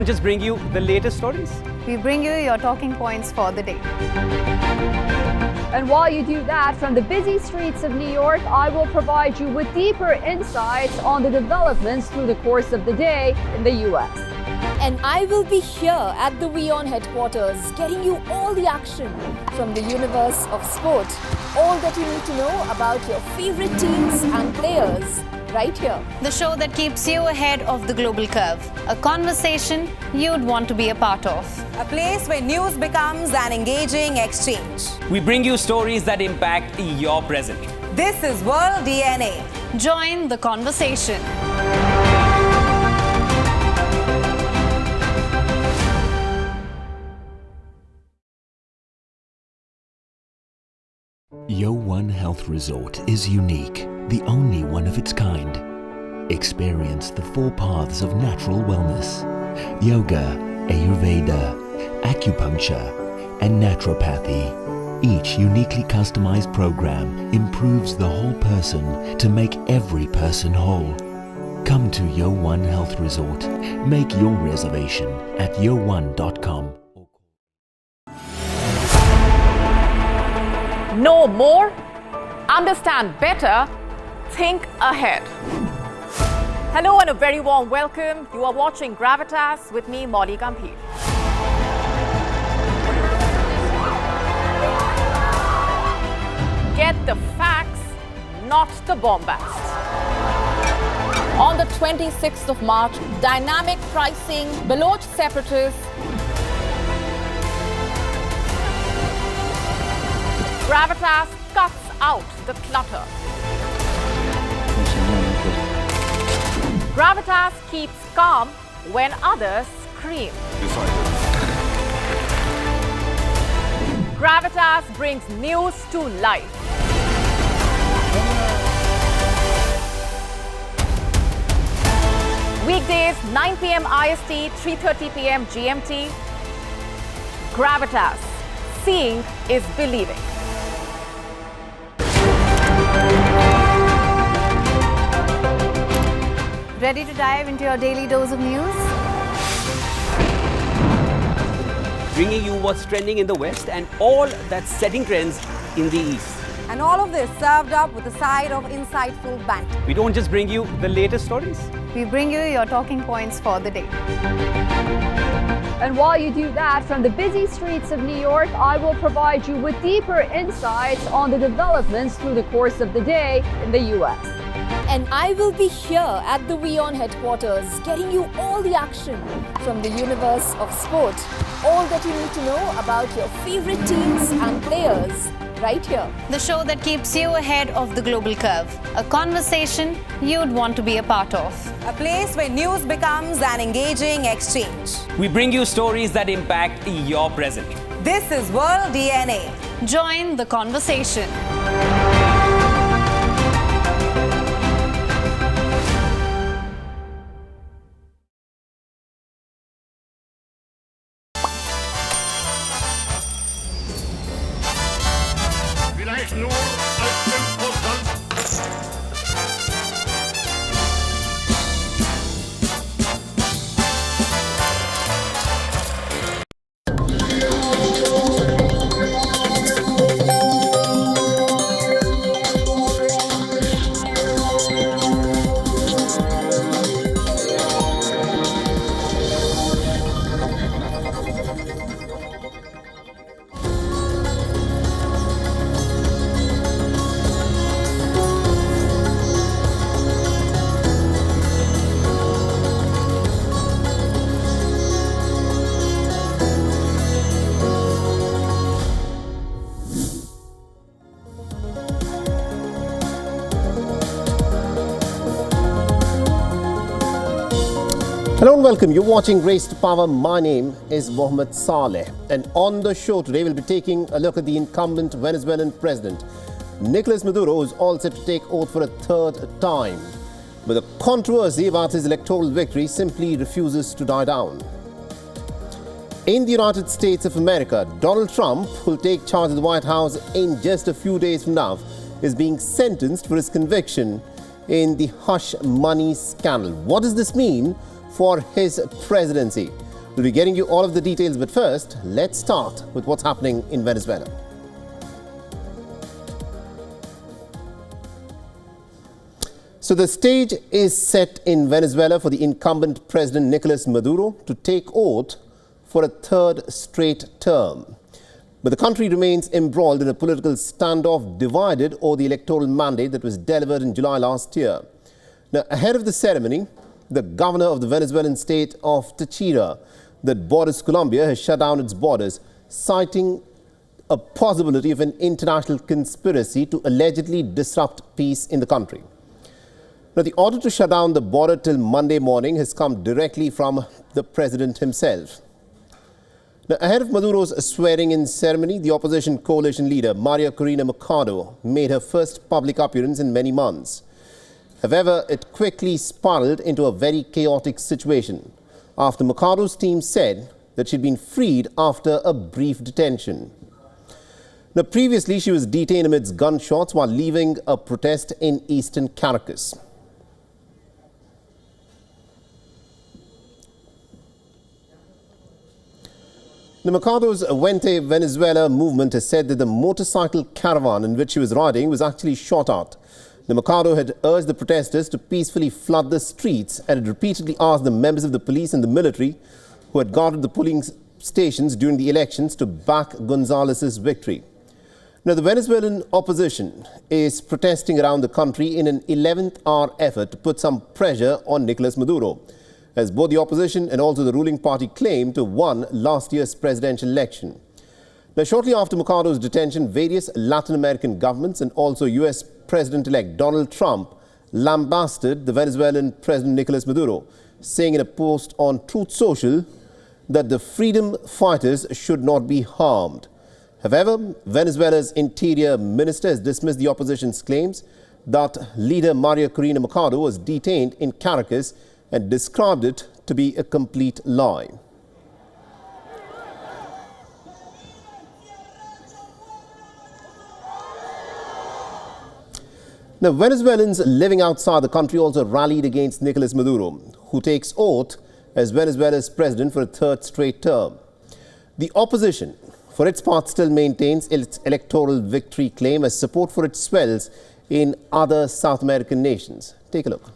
Just bring you the latest stories. We bring you your talking points for the day. And while you do that, from the busy streets of New York, I will provide you with deeper insights on the developments through the course of the day in the US. And I will be here at the WION headquarters, getting you all the action from the universe of sport. All that you need to know about your favorite teams and players. Right here. The show that keeps you ahead of the global curve. A conversation you'd want to be a part of. A place where news becomes an engaging exchange. We bring you stories that impact your present. This is World DNA. Join the conversation. WION Health Resort is unique, the only one of its kind. Experience the 4 paths of natural wellness: yoga, Ayurveda, acupuncture, and naturopathy. Each uniquely customized program improves the whole person to make every person whole. Come to WION Health Resort. Make your reservation at wion.com. Know more, understand better, think ahead. Hello and a very warm welcome. You are watching Gravitas with me, Molly Gambhir. Get the facts, not the bombast. On the 26th of March, dynamic pricing, Baloch separatists, Gravitas cuts out the clutter. Gravitas keeps calm when others scream. Gravitas brings news to life. Weekdays 9 p.m. IST, 3:30 p.m. GMT. Gravitas. Seeing is believing. Ready to dive into your daily dose of news? Bringing you what's trending in the West and all that's setting trends in the East. And all of this served up with a side of insightful banter. We don't just bring you the latest stories. We bring you your talking points for the day. And while you do that, from the busy streets of New York, I will provide you with deeper insights on the developments through the course of the day in the US. And I will be here at the WION headquarters, getting you all the action from the universe of sport. All that you need to know about your favorite teams and players. Right here. The show that keeps you ahead of the global curve. A conversation you'd want to be a part of. A place where news becomes an engaging exchange. We bring you stories that impact your present. This is World DNA. Join the conversation. Vielleicht nur als Imposant. Hello and welcome. You're watching Race to Power. My name is Mohammed Saleh. And on the show today, we'll be taking a look at the incumbent Venezuelan president. Nicolas Maduro is all set to take oath for a third time. But the controversy about his electoral victory simply refuses to die down. In the United States of America, Donald Trump, who'll take charge of the White House in just a few days from now, is being sentenced for his conviction in the hush money scandal. What does this mean for his presidency? We'll be getting you all of the details, but first, let's start with what's happening in Venezuela. So the stage is set in Venezuela for the incumbent President Nicolas Maduro to take oath for a third straight term. But the country remains embroiled in a political standoff divided over the electoral mandate that was delivered in July last year. Now, ahead of the ceremony, the governor of the Venezuelan state of Táchira, that borders Colombia, has shut down its borders, citing a possibility of an international conspiracy to allegedly disrupt peace in the country. Now, the order to shut down the border till Monday morning has come directly from the president himself. Now, ahead of Maduro's swearing-in ceremony, the opposition coalition leader, Maria Corina Machado, made her first public appearance in many months. However, it quickly spiraled into a very chaotic situation after Machado's team said that she'd been freed after a brief detention. Now, previously, she was detained amidst gunshots while leaving a protest in eastern Caracas. The Machado's Vente Venezuela movement has said that the motorcycle caravan in which she was riding was actually shot at. The Machado had urged the protesters to peacefully flood the streets and had repeatedly asked the members of the police and the military who had guarded the polling stations during the elections to back Gonzalez's victory. Now, the Venezuelan opposition is protesting around the country in an 11th hour effort to put some pressure on Nicolas Maduro, as both the opposition and also the ruling party claim to have won last year's presidential election. Now, shortly after Machado's detention, various Latin American governments and also US President-elect Donald Trump lambasted the Venezuelan President Nicolas Maduro, saying in a post on Truth Social that the freedom fighters should not be harmed. However, Venezuela's interior minister has dismissed the opposition's claims that leader Maria Corina Machado was detained in Caracas and described it to be a complete lie. Now, Venezuelans living outside the country also rallied against Nicolas Maduro, who takes oath as Venezuela's president for a third straight term. The opposition, for its part, still maintains its electoral victory claim as support for it swells in other South American nations. Take a look.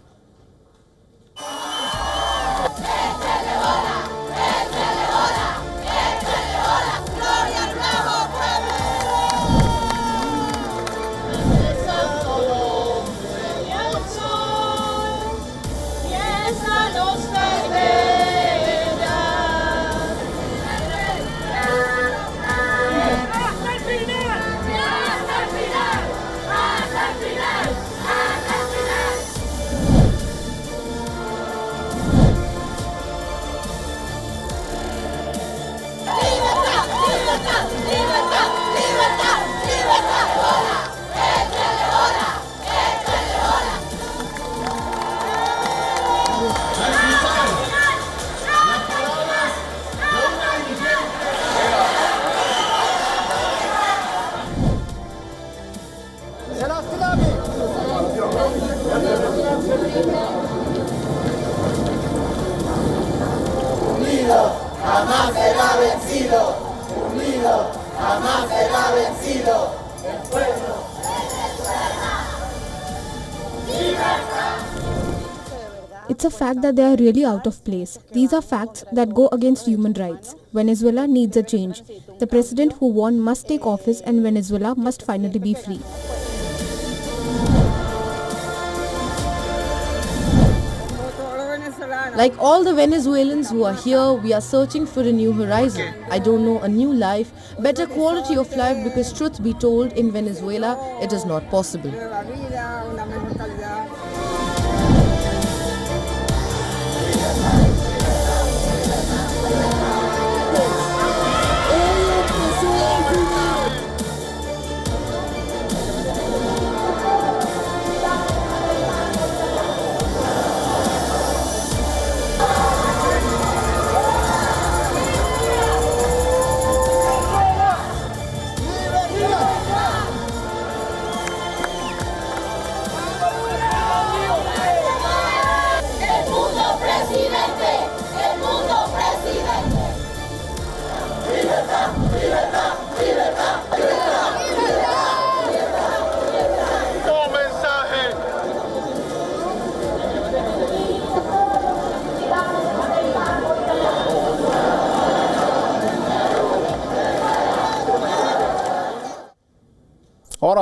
Jamás será vencido, unido, jamás será vencido, el pueblo It's a fact that they are really out of place. These are facts that go against human rights. Venezuela needs a change. The president who won must take office and Venezuela must finally be free. Like all the Venezuelans who are here, we are searching for a new horizon. I don't know, a new life, better quality of life, because truth be told, in Venezuela, it is not possible.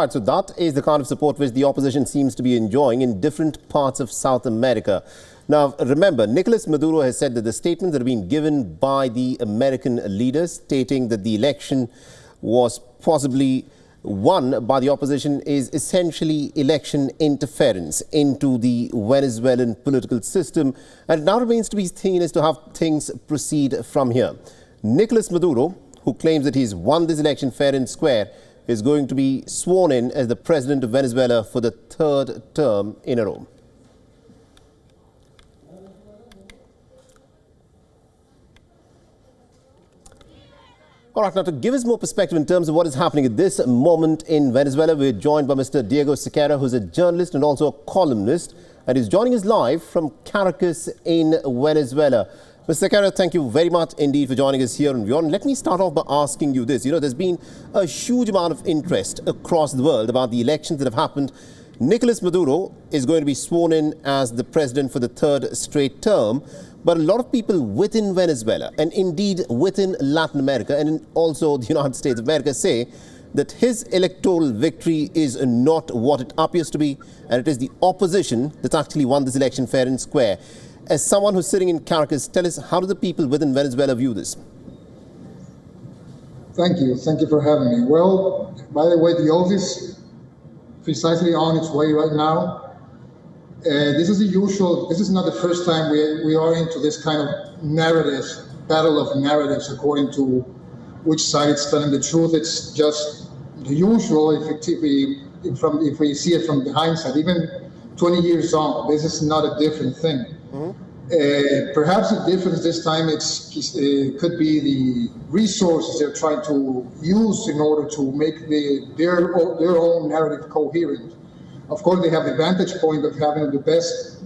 right, so that is the kind of support which the opposition seems to be enjoying in different parts of South America. Now, remember, Nicolas Maduro has said that the statements that have been given by the American leaders stating that the election was possibly won by the opposition is essentially election interference into the Venezuelan political system, and it now remains to be seen as to how things proceed from here. Nicolas Maduro, who claims that he's won this election fair and square, is going to be sworn in as the president of Venezuela for the third term in a row. All right, now to give us more perspective in terms of what is happening at this moment in Venezuela, we're joined by Mr. Diego Sequeira, who's a journalist and also a columnist, and he's joining us live from Caracas in Venezuela. Mr. Sequeira, thank you very much indeed for joining us here on WION. Let me start off by asking you this. You know, there's been a huge amount of interest across the world about the elections that have happened. Nicolas Maduro is going to be sworn in as the president for the third straight term. But a lot of people within Venezuela and indeed within Latin America and also the United States of America say that his electoral victory is not what it appears to be, and it is the opposition that actually won this election fair and square. As someone who's sitting in Caracas, tell us, how do the people within Venezuela view this? Thank you. Thank you for having me. Well, by the way, the oath is precisely on its way right now. This is the usual. This is not the first time we are into this kind of narrative, battle of narratives, according to which side is telling the truth. It's just the usual if we see it from the hindsight. Even 20 years on, this is not a different thing. Perhaps the difference this time it could be the resources they're trying to use in order to make their own narrative coherent. Of course, they have the vantage point of having the best,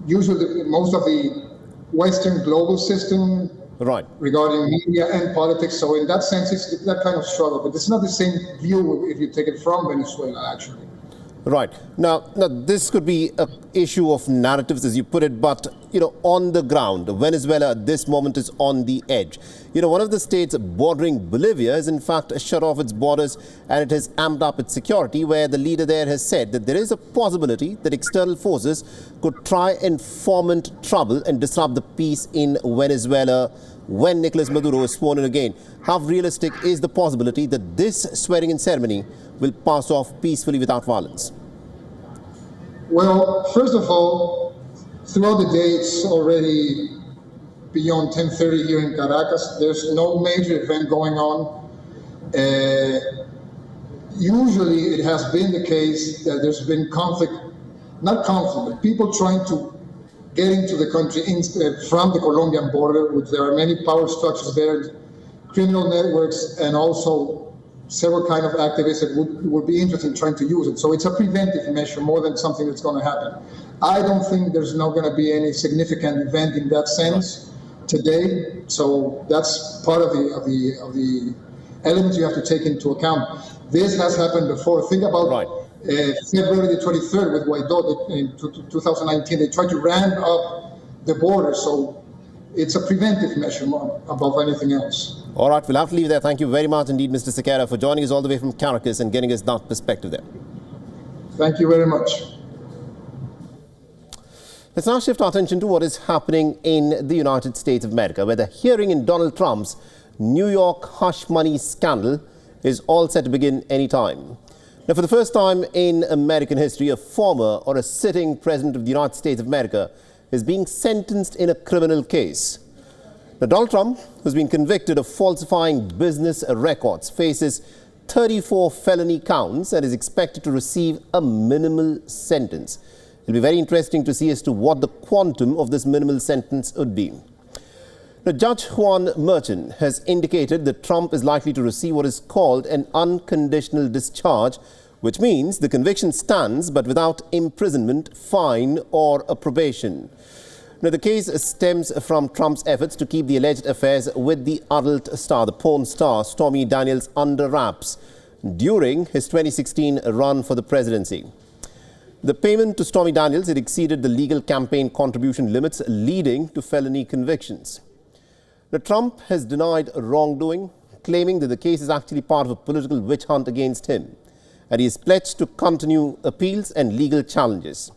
usually most of the Western global system regarding media and politics. So in that sense, it's that kind of struggle. But it's not the same view if you take it from Venezuela, actually. Right. Now, this could be an issue of narratives, as you put it, but, you know, on the ground, Venezuela at this moment is on the edge. You know, one of the states bordering Bolivia has in fact shut off its borders and it has amped up its security, where the leader there has said that there is a possibility that external forces could try and foment trouble and disrupt the peace in Venezuela when Nicolas Maduro is sworn in again. How realistic is the possibility that this swearing-in ceremony will pass off peacefully without violence? Well, first of all, throughout the day, it's already beyond 10:30 here in Caracas. There's no major event going on. Usually it has been the case that there's been conflict, not conflict, but people trying to get into the country from the Colombian border, which there are many power structures there, criminal networks, and also several kind of activists that would be interested in trying to use it. So it's a preventive measure more than something that's going to happen. I don't think there's not going to be any significant event in that sense today. So that's part of the elements you have to take into account. This has happened before. Think about February the 23rd with Guaidó in 2019. They tried to ramp up the border. So it's a preventive measure more above anything else. All right, we'll have to leave there. Thank you very much indeed, Mr. Sequeira, for joining us all the way from Caracas and getting us that perspective there. Thank you very much. Let's now shift our attention to what is happening in the United States of America, where the hearing in Donald Trump's New York hush money scandal is all set to begin any time. Now, for the first time in American history, a former or a sitting president of the United States of America is being sentenced in a criminal case. Now, Donald Trump, who's been convicted of falsifying business records, faces 34 felony counts and is expected to receive a minimal sentence. It'll be very interesting to see as to what the quantum of this minimal sentence would be. Now, Judge Juan Merchan has indicated that Trump is likely to receive what is called an unconditional discharge, which means the conviction stands but without imprisonment, fine or a probation. Now, the case stems from Trump's efforts to keep the alleged affairs with the adult star, the porn star Stormy Daniels, under wraps during his 2016 run for the presidency. The payment to Stormy Daniels had exceeded the legal campaign contribution limits, leading to felony convictions. Now, Trump has denied wrongdoing, claiming that the case is actually part of a political witch hunt against him. and he has pledged to continue appeals and legal challenges.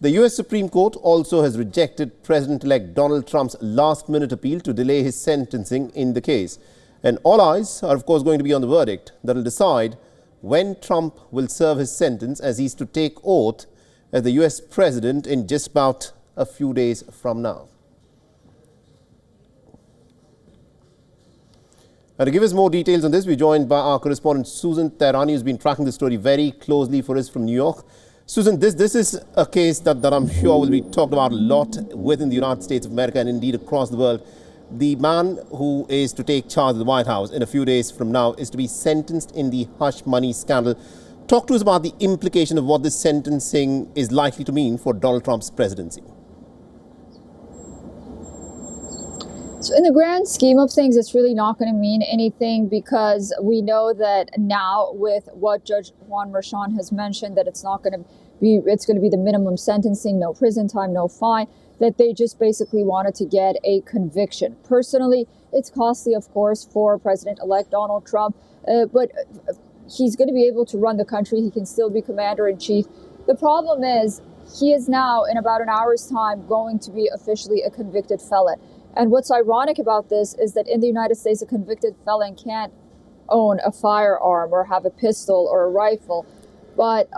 The US Supreme Court also has rejected President-elect Donald Trump's last-minute appeal to delay his sentencing in the case. And all eyes are, of course, going to be on the verdict that will decide when Trump will serve his sentence, as he's to take oath as the US President in just about a few days from now. And to give us more details on this, we're joined by our correspondent Susan Tehrani, who's been tracking the story very closely for us from New York. Susan, this is a case that I'm sure will be talked about a lot within the United States of America and indeed across the world. The man who is to take charge of the White House in a few days from now is to be sentenced in the hush money scandal. Talk to us about the implication of what this sentencing is likely to mean for Donald Trump's presidency. So in the grand scheme of things, it's really not going to mean anything, because we know that now with what Judge Juan Merchan has mentioned, that it's going to be the minimum sentencing, no prison time, no fine, that they just basically wanted to get a conviction. Personally, it's costly, of course, for President-elect Donald Trump, but he's going to be able to run the country. He can still be commander-in-chief. The problem is he is now, in about an hour's time, going to be officially a convicted felon. And what's ironic about this is that in the United States, a convicted felon can't own a firearm or have a pistol or a rifle, but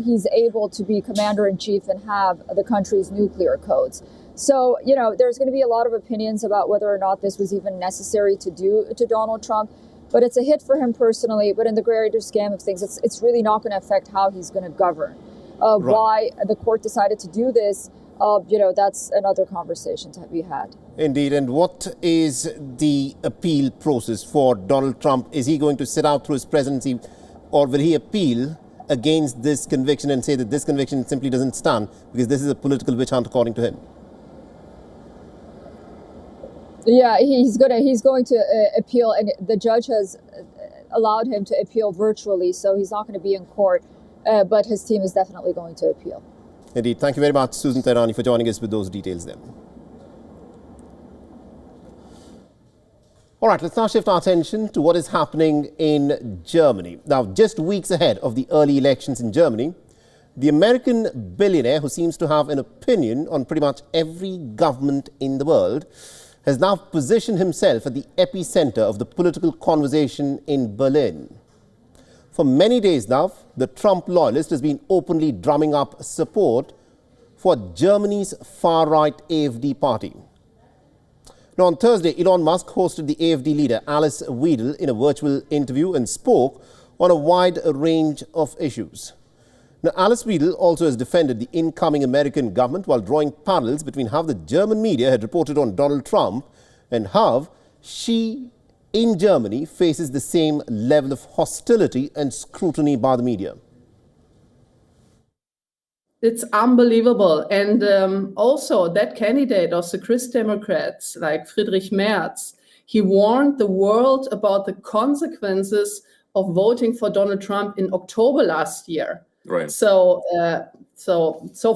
he's able to be commander-in-chief and have the country's nuclear codes. So, there's going to be a lot of opinions about whether or not this was even necessary to do to Donald Trump, but it's a hit for him personally. But in the greater scheme of things, it's really not going to affect how he's going to govern. Why the court decided to do this, that's another conversation to be had. Indeed. And what is the appeal process for Donald Trump? Is he going to sit out through his presidency, or will he appeal against this conviction and say that this conviction simply doesn't stand because this is a political witch hunt, according to him? Yeah, he's going to appeal, and the judge has allowed him to appeal virtually, so he's not going to be in court, but his team is definitely going to appeal. Indeed. Thank you very much, Susan Tehrani, for joining us with those details then. All right, let's now shift our attention to what is happening in Germany. Now, just weeks ahead of the early elections in Germany, the American billionaire, who seems to have an opinion on pretty much every government in the world, has now positioned himself at the epicenter of the political conversation in Berlin. For many days now, the Trump loyalist has been openly drumming up support for Germany's far-right AfD party. Now, on Thursday, Elon Musk hosted the AfD leader Alice Weidel in a virtual interview and spoke on a wide range of issues. Now, Alice Weidel also has defended the incoming American government while drawing parallels between how the German media had reported on Donald Trump and how she, in Germany, faces the same level of hostility and scrutiny by the media. It's unbelievable. And also that candidate of the Christ Democrats, like Friedrich Merz, he warned the world about the consequences of voting for Donald Trump in October last year. Right. So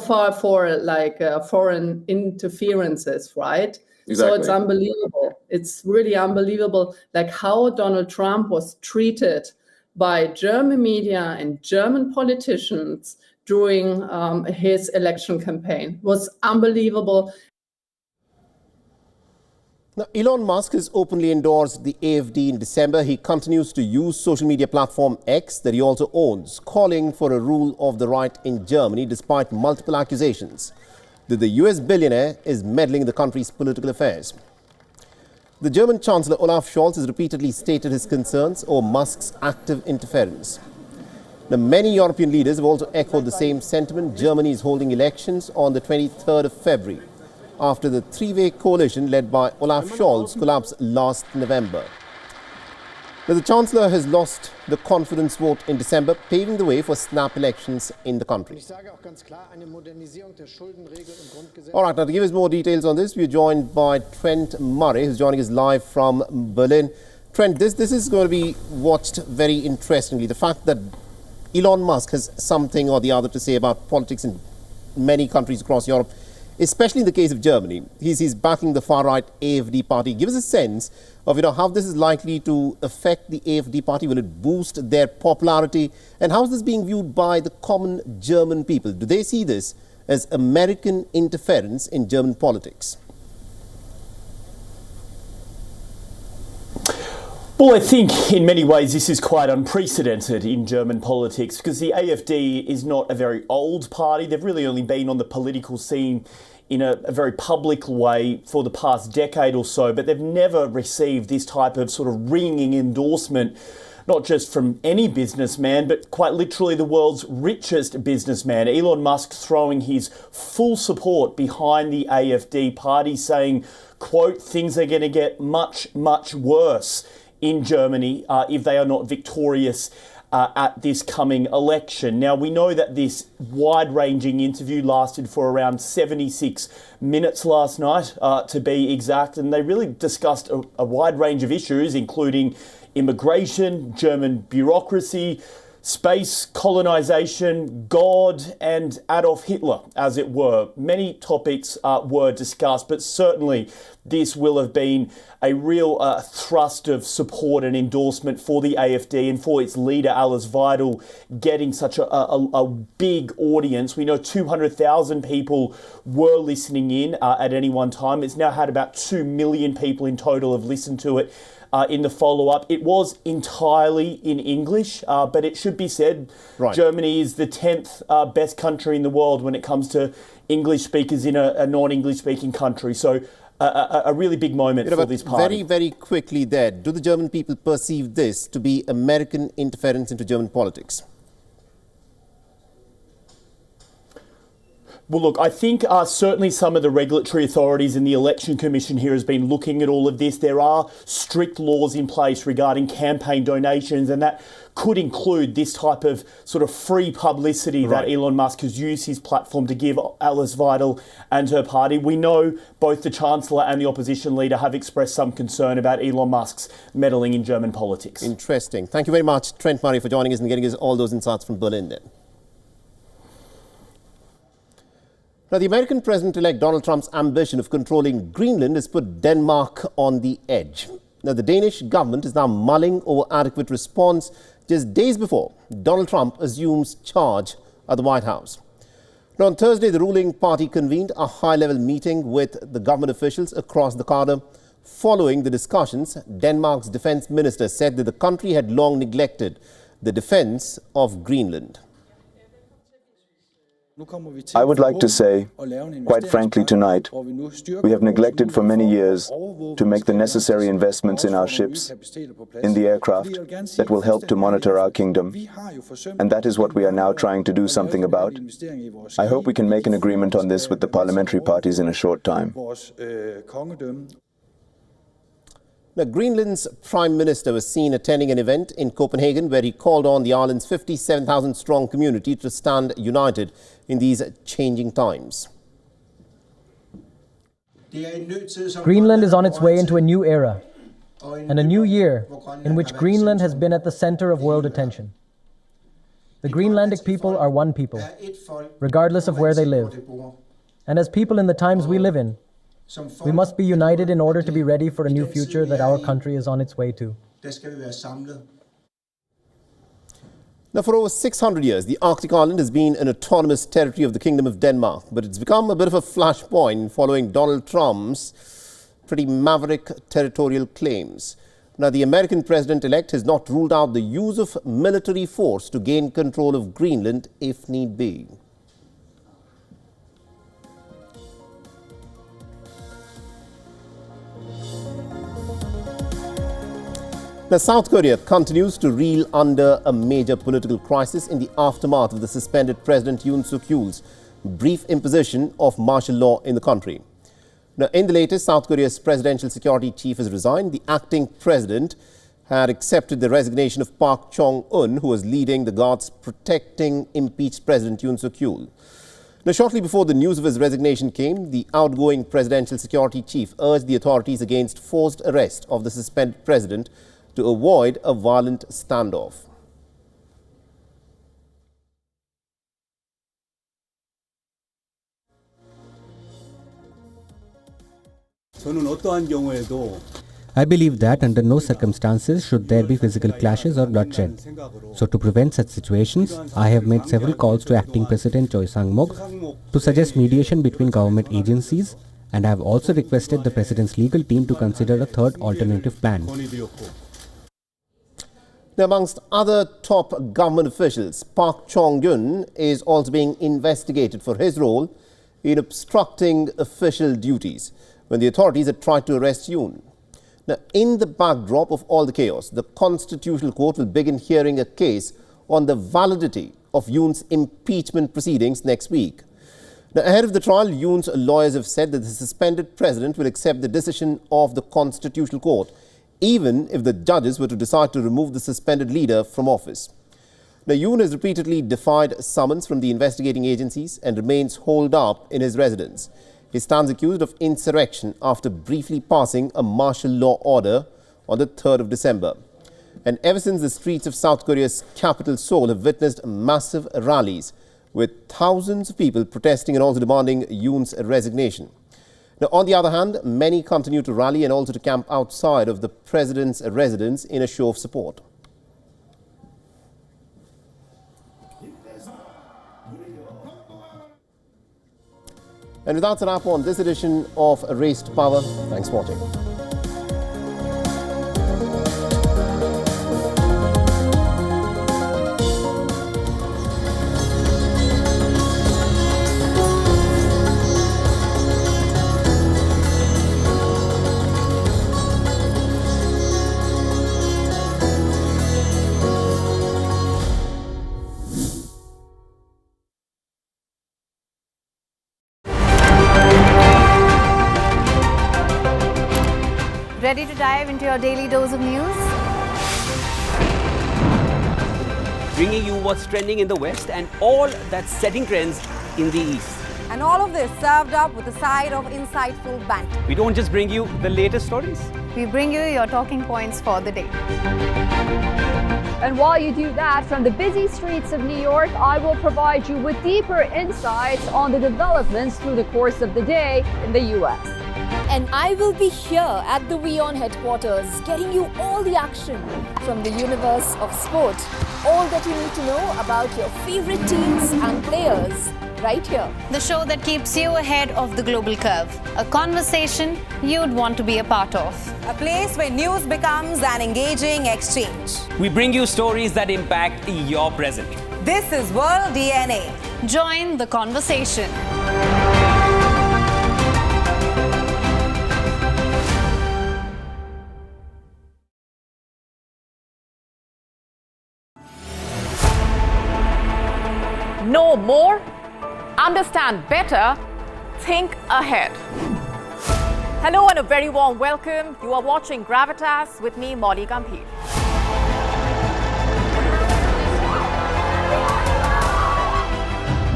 far for foreign interferences, right? Exactly. So it's unbelievable. It's really unbelievable, like how Donald Trump was treated by German media and German politicians during his election campaign. It was unbelievable. Now, Elon Musk has openly endorsed the AfD in December. He continues to use social media platform X that he also owns, calling for a rule of the right in Germany despite multiple accusations that the US billionaire is meddling in the country's political affairs. The German Chancellor Olaf Scholz has repeatedly stated his concerns over Musk's active interference. Now, many European leaders have also echoed the same sentiment. Germany is holding elections on the 23rd of February after the three-way coalition led by Olaf Scholz collapsed last November. Now, the Chancellor has lost the confidence vote in December, paving the way for snap elections in the country. All right, now to give us more details on this, we're joined by Trent Murray, who's joining us live from Berlin. Trent, this is going to be watched very interestingly. The fact that Elon Musk has something or the other to say about politics in many countries across Europe especially in the case of Germany. He's backing the far-right AfD party. Give us a sense of how this is likely to affect the AfD party. Will it boost their popularity? And how is this being viewed by the common German people? Do they see this as American interference in German politics? Well, I think in many ways this is quite unprecedented in German politics because the AfD is not a very old party. They've really only been on the political scene in a very public way for the past decade or so, but they've never received this type of sort of ringing endorsement, not just from any businessman, but quite literally the world's richest businessman. Elon Musk throwing his full support behind the AfD party, saying, quote, things are going to get much, much worse in Germany if they are not victorious at this coming election. Now, we know that this wide-ranging interview lasted for around 76 minutes last night, to be exact, and they really discussed a wide range of issues, including immigration, German bureaucracy, space, colonisation, God, and Adolf Hitler, as it were. Many topics were discussed, but certainly this will have been a real thrust of support and endorsement for the AfD and for its leader, Alice Weidel, getting such a big audience. We know 200,000 people were listening in at any one time. It's now had about 2 million people in total have listened to it. In the follow-up. It was entirely in English, but it should be said, Germany is the 10th best country in the world when it comes to English speakers in a non-English speaking country. So a really big moment for this party. Very, very quickly there, do the German people perceive this to be American interference into German politics? Well, look, I think certainly some of the regulatory authorities and the Election Commission here has been looking at all of this. There are strict laws in place regarding campaign donations, and that could include this type of sort of free publicity that Elon Musk has used his platform to give Alice Weidel and her party. We know both the Chancellor and the opposition leader have expressed some concern about Elon Musk's meddling in German politics. Interesting. Thank you very much, Trent Murray, for joining us and getting us all those insights from Berlin then. Now, the American President-elect Donald Trump's ambition of controlling Greenland has put Denmark on the edge. Now, the Danish government is now mulling over adequate response just days before Donald Trump assumes charge at the White House. Now, on Thursday, the ruling party convened a high-level meeting with the government officials across the Corridor. Following the discussions, Denmark's defense minister said that the country had long neglected the defense of Greenland. I would like to say, quite frankly tonight, we have neglected for many years to make the necessary investments in our ships, in the aircraft that will help to monitor our kingdom. And that is what we are now trying to do something about. I hope we can make an agreement on this with the parliamentary parties in a short time. Now, Greenland's Prime Minister was seen attending an event in Copenhagen where he called on the island's 57,000-strong community to stand united in these changing times. Greenland is on its way into a new era and a new year in which Greenland has been at the center of world attention. The Greenlandic people are one people, regardless of where they live. And as people in the times we live in, we must be united in order to be ready for a new future that our country is on its way to. Now, for over 600 years, the Arctic island has been an autonomous territory of the Kingdom of Denmark, but it's become a bit of a flashpoint following Donald Trump's pretty maverick territorial claims. Now, the American president-elect has not ruled out the use of military force to gain control of Greenland if need be. Now, South Korea continues to reel under a major political crisis in the aftermath of the suspended President Yoon Suk-yeol's brief imposition of martial law in the country. Now, in the latest, South Korea's presidential security chief has resigned. The acting president had accepted the resignation of Park Chung-un, who was leading the guards protecting impeached President Yoon Suk-yeol. Now, shortly before the news of his resignation came, the outgoing presidential security chief urged the authorities against forced arrest of the suspended president to avoid a violent standoff. I believe that under no circumstances should there be physical clashes or bloodshed. So to prevent such situations, I have made several calls to Acting President Choi Sang-mok to suggest mediation between government agencies, and I have also requested the President's legal team to consider a third alternative plan. Now, amongst other top government officials, Park Chong-yun is also being investigated for his role in obstructing official duties when the authorities had tried to arrest Yoon. Now, in the backdrop of all the chaos, the Constitutional Court will begin hearing a case on the validity of Yoon's impeachment proceedings next week. Now, ahead of the trial, Yoon's lawyers have said that the suspended president will accept the decision of the Constitutional Court, even if the judges were to decide to remove the suspended leader from office. Now, Yoon has repeatedly defied summons from the investigating agencies and remains holed up in his residence. He stands accused of insurrection after briefly passing a martial law order on the 3rd of December. And ever since, the streets of South Korea's capital, Seoul, have witnessed massive rallies with thousands of people protesting and also demanding Yoon's resignation. Now, on the other hand, many continue to rally and also to camp outside of the president's residence in a show of support. And with that, a wrap on this edition of Race to Power. Thanks for watching. Ready to dive into your daily dose of news? Bringing you what's trending in the West and all that's setting trends in the East. And all of this served up with a side of insightful banter. We don't just bring you the latest stories. We bring you your talking points for the day. And while you do that, from the busy streets of New York, I will provide you with deeper insights on the developments through the course of the day in the U.S. And I will be here at the WION headquarters, getting you all the action from the universe of sport. All that you need to know about your favorite teams and players, right here. The show that keeps you ahead of the global curve. A conversation you'd want to be a part of. A place where news becomes an engaging exchange. We bring you stories that impact your present. This is World DNA. Join the conversation. Know more, understand better, think ahead. Hello and a very warm welcome. You are watching Gravitas with me, Molly Gambhir.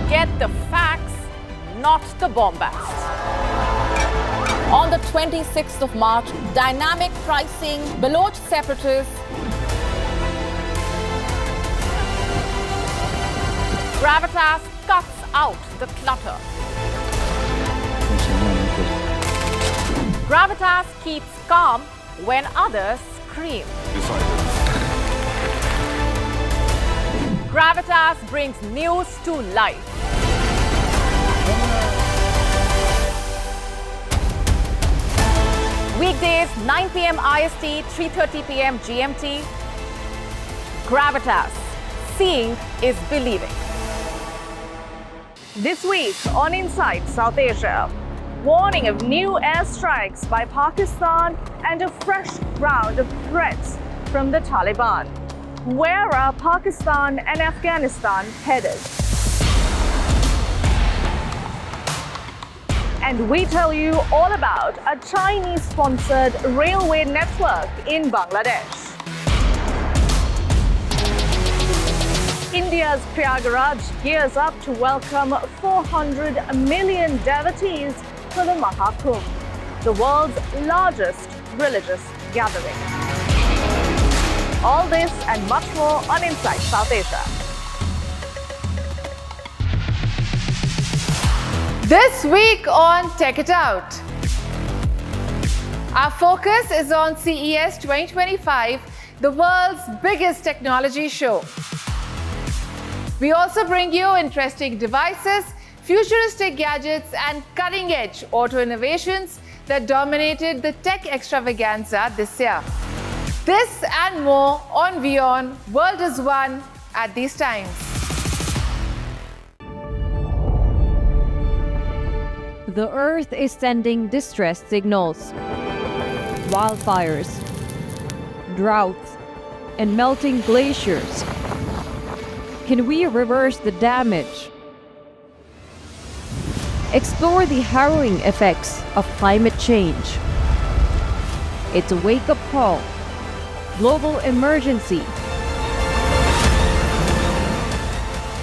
Get the facts, not the bombast. On the 26th of March, dynamic pricing, Baloch separatists, Gravitas cuts out the clutter. Gravitas keeps calm when others scream. Gravitas brings news to life. Weekdays, 9 p.m. IST, 3:30 p.m. GMT. Gravitas. Seeing is believing. This week on Inside South Asia, warning of new airstrikes by Pakistan and a fresh round of threats from the Taliban. Where are Pakistan and Afghanistan headed? And we tell you all about a Chinese-sponsored railway network in Bangladesh. India's Prayagraj gears up to welcome 400 million devotees for the Mahakumbh, the world's largest religious gathering. All this and much more on Inside South Asia. This week on Check It Out. Our focus is on CES 2025, the world's biggest technology show. We also bring you interesting devices, futuristic gadgets, and cutting-edge auto innovations that dominated the tech extravaganza this year. This and more on WION World is One at these times. The Earth is sending distress signals. Wildfires, droughts, and melting glaciers. Can we reverse the damage? Explore the harrowing effects of climate change. It's a wake-up call. Global emergency.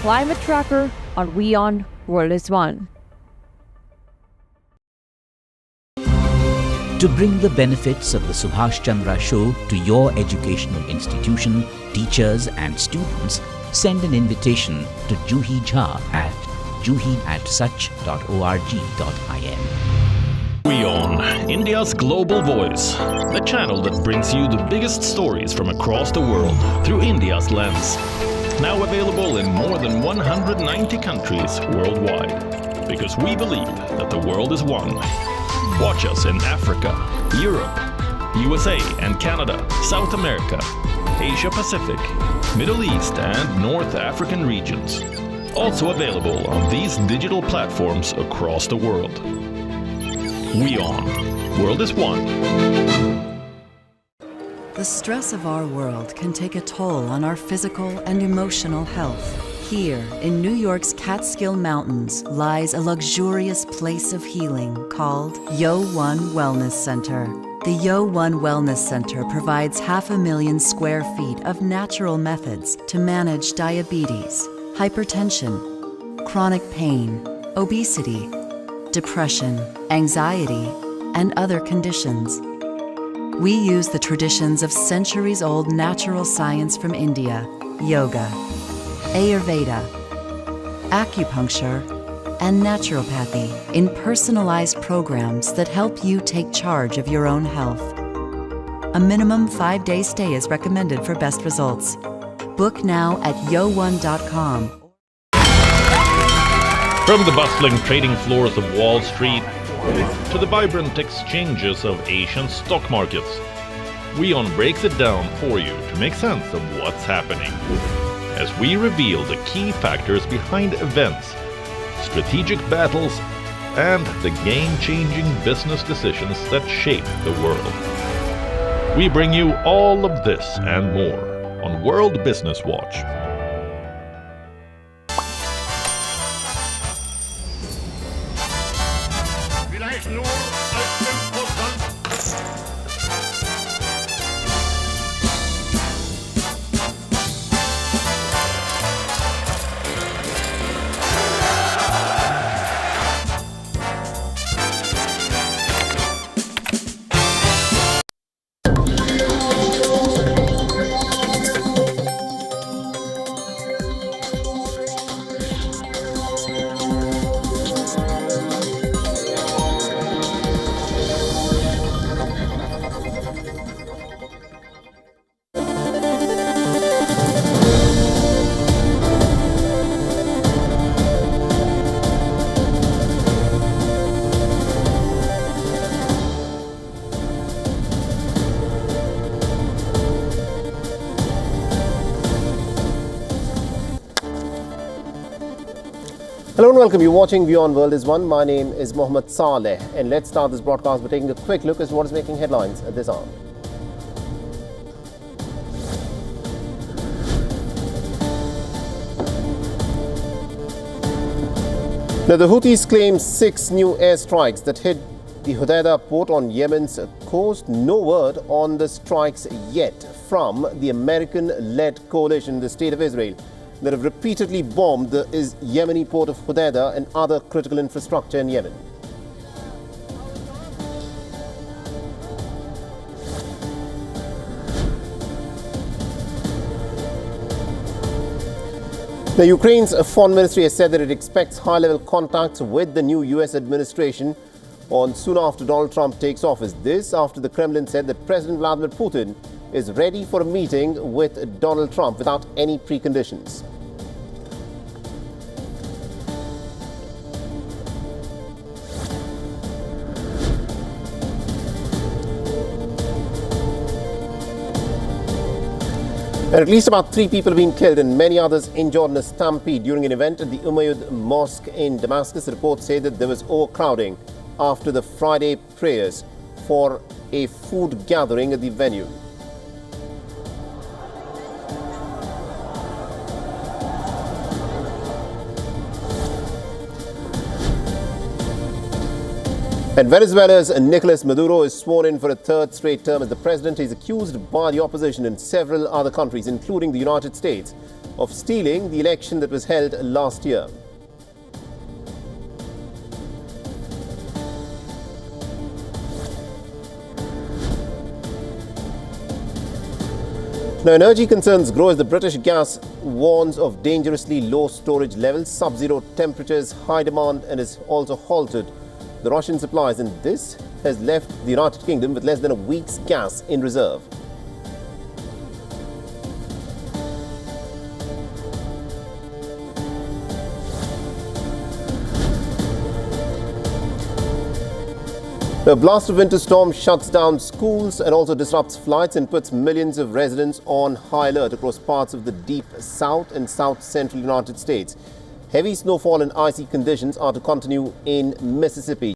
Climate Tracker on WION World is One. To bring the benefits of the Subhash Chandra Show to your educational institution, teachers and students, send an invitation to Juhi Jha at juhi@such.org.in. WION, India's global voice, the channel that brings you the biggest stories from across the world through India's lens. Now available in more than 190 countries worldwide. Because we believe that the world is one. Watch us in Africa, Europe, USA and Canada, South America, Asia Pacific, Middle East and North African regions. Also available on these digital platforms across the world. WION, World is One. The stress of our world can take a toll on our physical and emotional health. Here, in New York's Catskill Mountains, lies a luxurious place of healing called WION Wellness Center. The WION Wellness Center provides 500,000 square feet of natural methods to manage diabetes, hypertension, chronic pain, obesity, depression, anxiety, and other conditions. We use the traditions of centuries-old natural science from India, yoga, Ayurveda, acupuncture, and naturopathy in personalized programs that help you take charge of your own health. A minimum 5-day stay is recommended for best results. Book now at yo1.com. From the bustling trading floors of Wall Street to the vibrant exchanges of Asian stock markets, WION breaks it down for you to make sense of what's happening. As we reveal the key factors behind events, strategic battles, and the game-changing business decisions that shape the world. We bring you all of this and more on World Business Watch. Vielleicht nur als Imposant. Hello and welcome. You're watching WION World is One. My name is Mohammed Saleh, and let's start this broadcast by taking a quick look at what is making headlines at this hour. Now, the Houthis claim 6 new airstrikes that hit the Hodeidah port on Yemen's coast. No word on the strikes yet from the American-led coalition in the State of Israel that have repeatedly bombed the Yemeni port of Hodeidah and other critical infrastructure in Yemen. Now, Ukraine's foreign ministry has said that it expects high-level contacts with the new US administration soon after Donald Trump takes office. This after the Kremlin said that President Vladimir Putin is ready for a meeting with Donald Trump without any preconditions. And at least about 3 people have been killed and many others injured in a stampede during an event at the Umayyad Mosque in Damascus. Reports say that there was overcrowding after the Friday prayers for a food gathering at the venue. And Venezuela's Nicolas Maduro is sworn in for a 3rd straight term as the president. He is accused by the opposition in several other countries, including the United States, of stealing the election that was held last year. Now, energy concerns grow as the British gas warns of dangerously low storage levels, sub-zero temperatures, high demand, and has also halted the Russian supplies, and this has left the United Kingdom with less than a week's gas in reserve. The blast of winter storm shuts down schools and also disrupts flights and puts millions of residents on high alert across parts of the deep south and south-central United States. Heavy snowfall and icy conditions are to continue in Mississippi.